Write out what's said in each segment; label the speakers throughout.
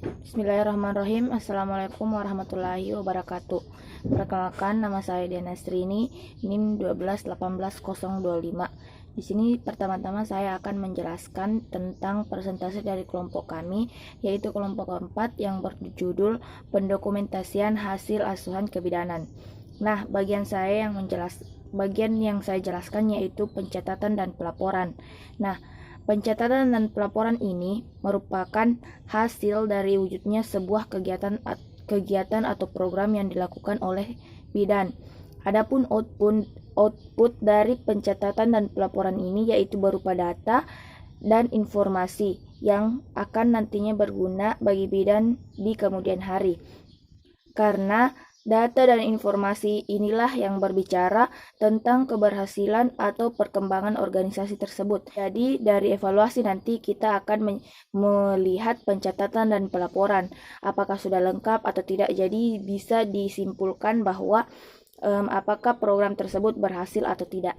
Speaker 1: Bismillahirrahmanirrahim. Assalamualaikum warahmatullahi wabarakatuh. Perkenalkan, nama saya Diana Strini, NIM 1218025. Di sini pertama-tama saya akan menjelaskan tentang presentasi dari kelompok kami, yaitu kelompok keempat yang berjudul pendokumentasian hasil asuhan kebidanan. Nah, bagian yang saya jelaskan yaitu pencatatan dan pelaporan. Nah, pencatatan dan pelaporan ini merupakan hasil dari wujudnya sebuah kegiatan atau program yang dilakukan oleh bidan. Adapun output dari pencatatan dan pelaporan ini yaitu berupa data dan informasi yang akan nantinya berguna bagi bidan di kemudian hari. Karena data dan informasi inilah yang berbicara tentang keberhasilan atau perkembangan organisasi tersebut. Jadi dari evaluasi nanti kita akan melihat pencatatan dan pelaporan apakah sudah lengkap atau tidak. Jadi bisa disimpulkan bahwa apakah program tersebut berhasil atau tidak.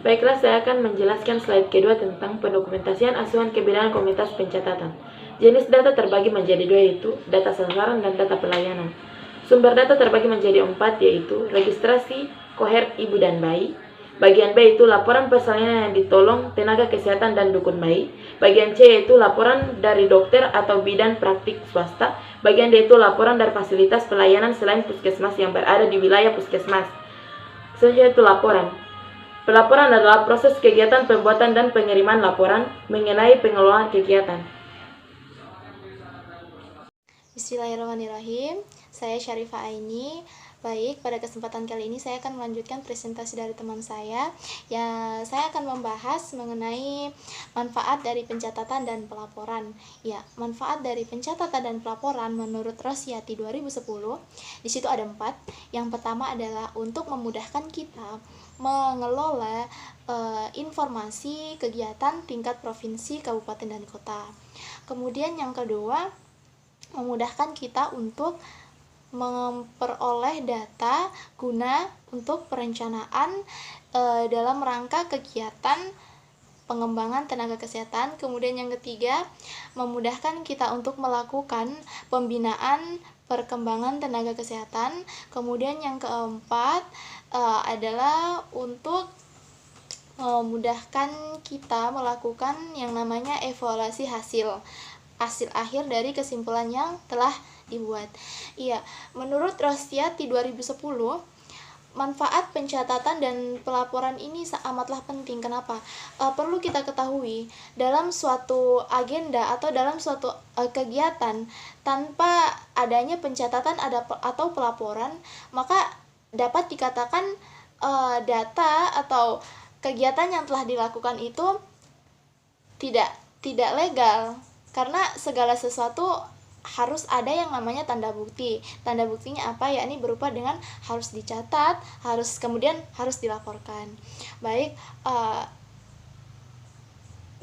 Speaker 2: Baiklah, saya akan menjelaskan slide kedua tentang pendokumentasian asuhan kebidanan komunitas pencatatan. Jenis data terbagi menjadi dua, yaitu data sasaran dan data pelayanan. Sumber data terbagi menjadi 4, yaitu registrasi, kohort ibu dan bayi. Bagian B itu laporan persalinan yang ditolong tenaga kesehatan dan dukun bayi. Bagian C yaitu laporan dari dokter atau bidan praktik swasta. Bagian D itu laporan dari fasilitas pelayanan selain puskesmas yang berada di wilayah puskesmas. Selanjutnya itu laporan. Pelaporan adalah proses kegiatan pembuatan dan pengiriman laporan mengenai pengelolaan kegiatan.
Speaker 3: Bismillahirrahmanirrahim. Saya Syarifah Aini. Baik, pada kesempatan kali ini saya akan melanjutkan presentasi dari teman saya. Ya, saya akan membahas mengenai manfaat dari pencatatan dan pelaporan. Ya, manfaat dari pencatatan dan pelaporan menurut Rosyati 2010, di situ ada 4. Yang pertama adalah untuk memudahkan kita mengelola informasi kegiatan tingkat provinsi, kabupaten, dan kota. Kemudian yang kedua, memudahkan kita untuk memperoleh data guna untuk perencanaan dalam rangka kegiatan pengembangan tenaga kesehatan. Kemudian yang ketiga, memudahkan kita untuk melakukan pembinaan perkembangan tenaga kesehatan. Kemudian yang keempat adalah untuk memudahkan kita melakukan yang namanya evaluasi hasil akhir dari kesimpulan yang telah dibuat. Iya, menurut Rosyati 2010, manfaat pencatatan dan pelaporan ini amatlah penting. Kenapa? Perlu kita ketahui, dalam suatu agenda atau dalam suatu kegiatan tanpa adanya pencatatan atau pelaporan, maka dapat dikatakan data atau kegiatan yang telah dilakukan itu tidak legal. Karena segala sesuatu harus ada yang namanya tanda bukti. Tanda buktinya apa? Yakni berupa dengan harus dicatat, kemudian harus dilaporkan. Baik,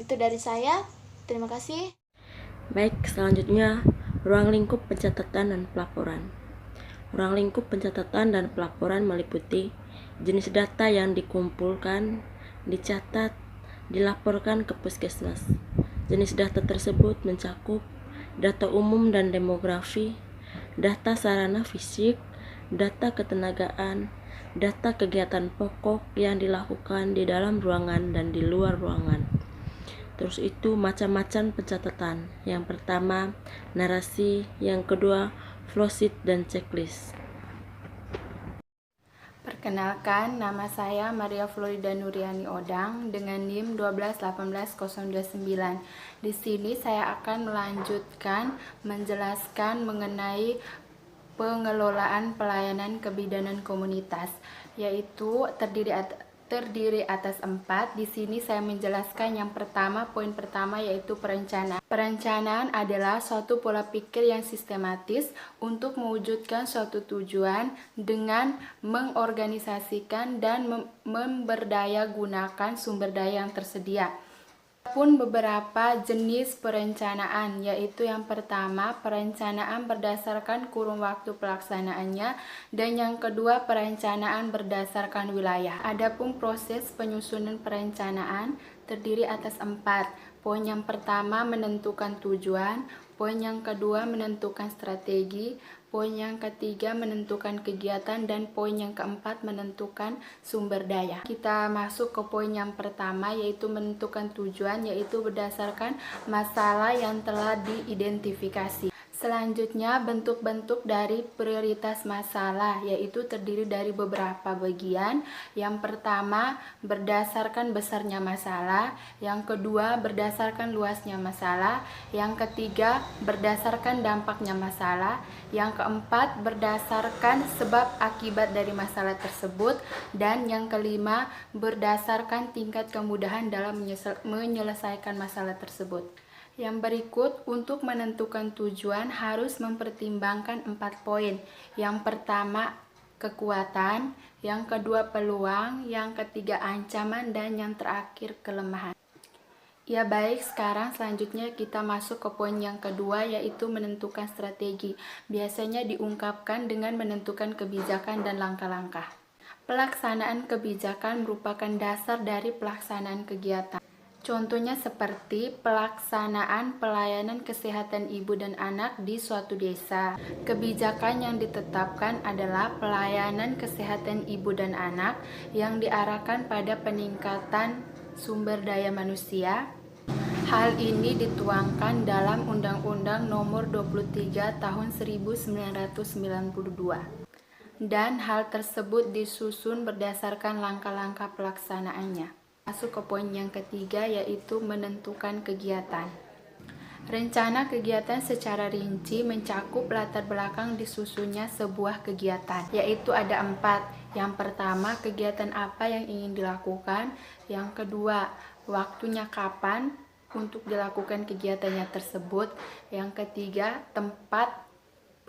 Speaker 3: itu dari saya. Terima kasih.
Speaker 4: Baik, selanjutnya ruang lingkup pencatatan dan pelaporan. Ruang lingkup pencatatan dan pelaporan meliputi jenis data yang dikumpulkan, dicatat, dilaporkan ke puskesmas. Jenis data tersebut mencakup data umum dan demografi, data sarana fisik, data ketenagaan, data kegiatan pokok yang dilakukan di dalam ruangan dan di luar ruangan. Terus itu macam-macam pencatatan. Yang pertama, narasi, yang kedua, flowsheet dan checklist.
Speaker 1: Perkenalkan, nama saya Maria Florida Nuriani Odang dengan NIM 1218029. Di sini saya akan melanjutkan menjelaskan mengenai pengelolaan pelayanan kebidanan komunitas, yaitu terdiri atas 4. Di sini saya menjelaskan yang pertama, poin pertama yaitu perencanaan. Perencanaan adalah suatu pola pikir yang sistematis untuk mewujudkan suatu tujuan dengan mengorganisasikan dan memberdaya gunakan sumber daya yang tersedia. Pun beberapa jenis perencanaan, yaitu yang pertama perencanaan berdasarkan kurun waktu pelaksanaannya, dan yang kedua perencanaan berdasarkan wilayah. Adapun proses penyusunan perencanaan
Speaker 5: terdiri atas 4. Poin yang pertama menentukan tujuan, poin yang kedua menentukan strategi, poin yang ketiga menentukan kegiatan, dan poin yang keempat menentukan sumber daya. Kita masuk ke poin yang pertama, yaitu menentukan tujuan, yaitu berdasarkan masalah yang telah diidentifikasi. Selanjutnya, bentuk-bentuk dari prioritas masalah, yaitu terdiri dari beberapa bagian. Yang pertama, berdasarkan besarnya masalah. Yang kedua, berdasarkan luasnya masalah. Yang ketiga, berdasarkan dampaknya masalah. Yang keempat, berdasarkan sebab akibat dari masalah tersebut. Dan yang kelima, berdasarkan tingkat kemudahan dalam menyelesaikan masalah tersebut. Yang berikut, untuk menentukan tujuan harus mempertimbangkan 4 poin. Yang pertama, kekuatan, yang kedua peluang, yang ketiga ancaman, dan yang terakhir kelemahan. Ya baik, sekarang selanjutnya kita masuk ke poin yang kedua, yaitu menentukan strategi. Biasanya diungkapkan dengan menentukan kebijakan dan langkah-langkah. Pelaksanaan kebijakan merupakan dasar dari pelaksanaan kegiatan. Contohnya seperti pelaksanaan pelayanan kesehatan ibu dan anak di suatu desa. Kebijakan yang ditetapkan adalah pelayanan kesehatan ibu dan anak yang diarahkan pada peningkatan sumber daya manusia. Hal ini dituangkan dalam Undang-Undang Nomor 23 Tahun 1992. Dan hal tersebut disusun berdasarkan langkah-langkah pelaksanaannya. Masuk ke poin yang ketiga, yaitu menentukan kegiatan. Rencana kegiatan secara rinci mencakup latar belakang disusunnya sebuah kegiatan, yaitu ada 4. Yang pertama, kegiatan apa yang ingin dilakukan. Yang kedua, waktunya kapan untuk dilakukan kegiatannya tersebut. Yang ketiga, tempat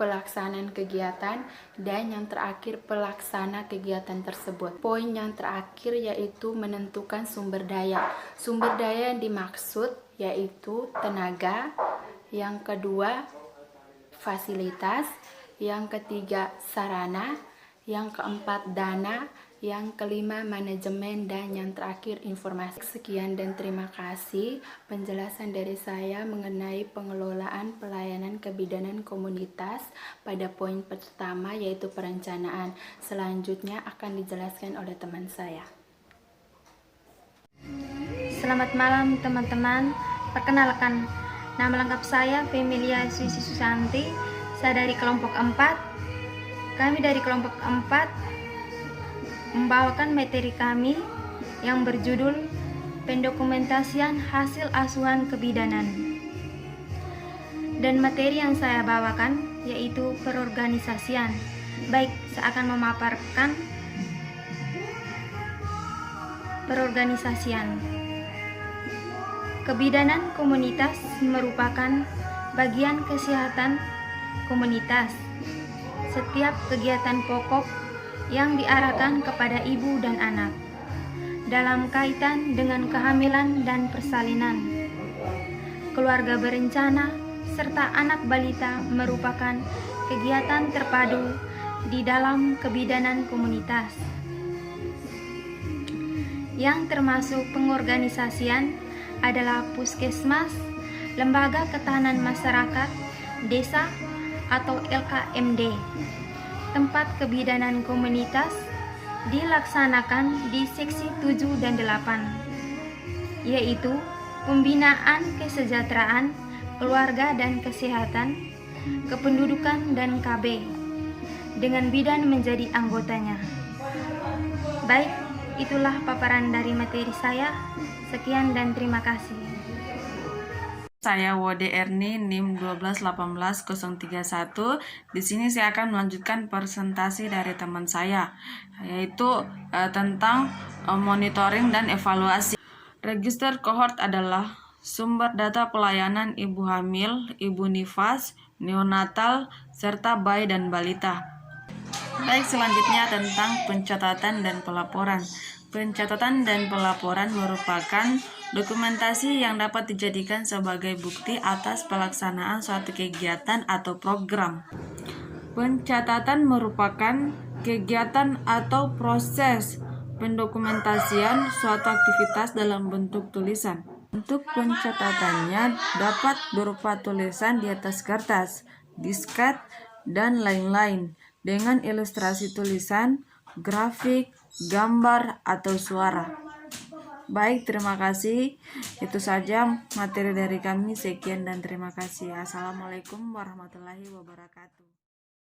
Speaker 5: pelaksanaan kegiatan, dan yang terakhir pelaksana kegiatan tersebut. Poin yang terakhir yaitu menentukan sumber daya. Sumber daya yang dimaksud yaitu tenaga, yang kedua fasilitas, yang ketiga sarana, yang keempat dana, yang kelima manajemen, dan yang terakhir informasi. Sekian dan terima kasih penjelasan dari saya mengenai pengelolaan pelayanan kebidanan komunitas pada poin pertama, yaitu perencanaan. Selanjutnya akan dijelaskan oleh teman saya.
Speaker 6: Selamat malam teman-teman. Perkenalkan, nama lengkap saya Femilia Suisi Susanti. Saya dari kelompok 4. Kami dari kelompok 4 membawakan materi kami yang berjudul pendokumentasian hasil asuhan kebidanan. Dan materi yang saya bawakan yaitu perorganisasian. Baik, saya akan memaparkan perorganisasian. Kebidanan komunitas merupakan bagian kesehatan komunitas. Setiap kegiatan pokok yang diarahkan kepada ibu dan anak dalam kaitan dengan kehamilan dan persalinan, keluarga berencana, serta anak balita merupakan kegiatan terpadu di dalam kebidanan komunitas yang termasuk pengorganisasian adalah puskesmas, lembaga ketahanan masyarakat, desa atau LKMD. Tempat kebidanan komunitas dilaksanakan di seksi 7 dan 8, yaitu pembinaan kesejahteraan, keluarga dan kesehatan, kependudukan dan KB, dengan bidan menjadi anggotanya. Baik, itulah paparan dari materi saya. Sekian dan terima kasih.
Speaker 7: Saya Wode Erni, NIM 1218031. Di sini saya akan melanjutkan presentasi dari teman saya, yaitu tentang monitoring dan evaluasi. Register kohort adalah sumber data pelayanan ibu hamil, ibu nifas, neonatal, serta bayi dan balita. Baik, selanjutnya tentang pencatatan dan pelaporan. Pencatatan dan pelaporan merupakan dokumentasi yang dapat dijadikan sebagai bukti atas pelaksanaan suatu kegiatan atau program. Pencatatan merupakan kegiatan atau proses pendokumentasian suatu aktivitas dalam bentuk tulisan. Bentuk pencatatannya dapat berupa tulisan di atas kertas, disket, dan lain-lain dengan ilustrasi tulisan, grafik, gambar, atau suara. Baik, terima kasih. Itu saja materi dari kami. Sekian dan terima kasih. Assalamualaikum warahmatullahi wabarakatuh.